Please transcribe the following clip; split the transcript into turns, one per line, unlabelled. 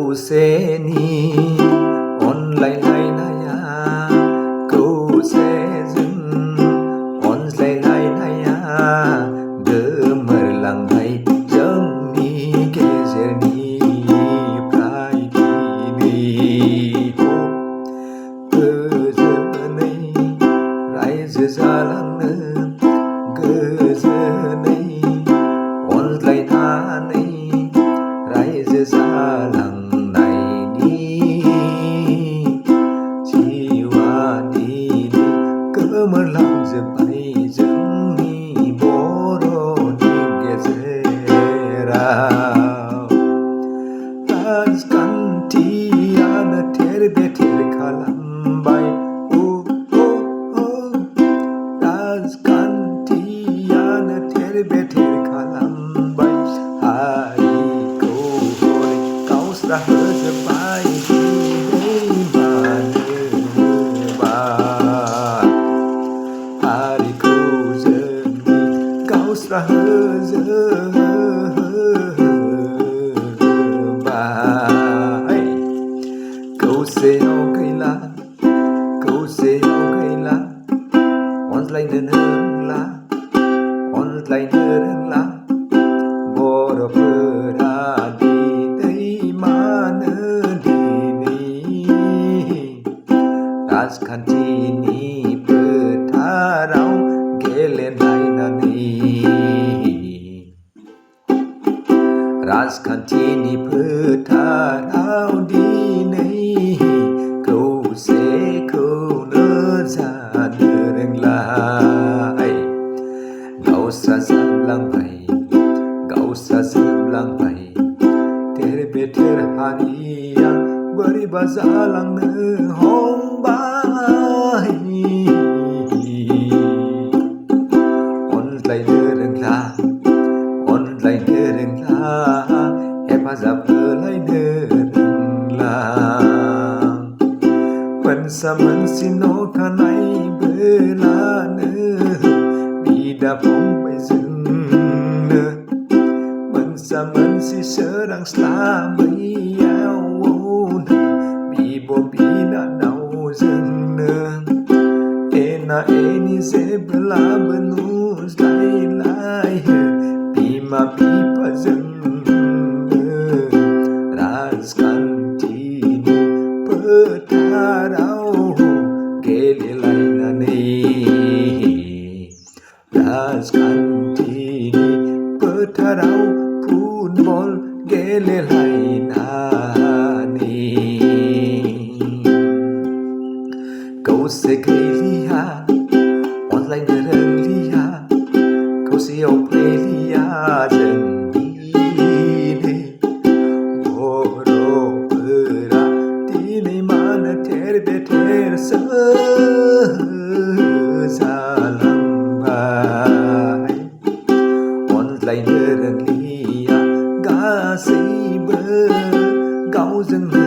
खौसेनि अनलायलायनाया खौसेजों अनज्लायलायनाया गोमोरलांनाय जोंनि गेजेरनिफ्राय दिनै गोजोनै रायजो जालांनो गोजोनै अनज्लायनानै रायजो जालांनायनि जिउआ दिनै गोमोरलांजोब्बाय जोंनि बर'नि गेजेराव राजखान्थियानो थेर बेथेर खालामबाय राजखान्थियानो थेर बेथेर खालामबाय हारिखौ हरै गावस्राहोजोब्बाय मानोबा हारिखौ जोंनि गावस्राहोजोब्बाय खौसेयाव गैला अनज्लायनो रोंला बर'फोरा दिनै मानो राजखान्थिनि फोथाराव गेलेलायनानै राजखान्थिनि फोथाराव दिनै खौसेखौनो जानो रोंला गावस्रा जोबलांबाय थेर बेथेर हारिया बोरैबा जालांनो हमबाय अनज्लायनो रोंला हेफाजाब होलायनो रोंला मोनसा मोनसि न' थानायबोलानो बिदा फंबायजोंनो मोनसा मोनसि सोरांस्लाबैयावनो बिब' बिनानावजोंनो एना एनि जेब्लाबो नुज्लायलायो बिमा बिफाजोंनो राजखान्थिनि फोथाराव गेलेलायनानै राजखान्थिनि फोथाराव फुटबल गेलेलायनानै खौसे गैलिया अनज्लायनो रोंलिया खौसेयाव फैलिया जों दिनै बर'फोरा दिनै मानो थेर बेथेरसो जालांबाय अनज्लायनो रोंलिया गासैबो गावजोंनो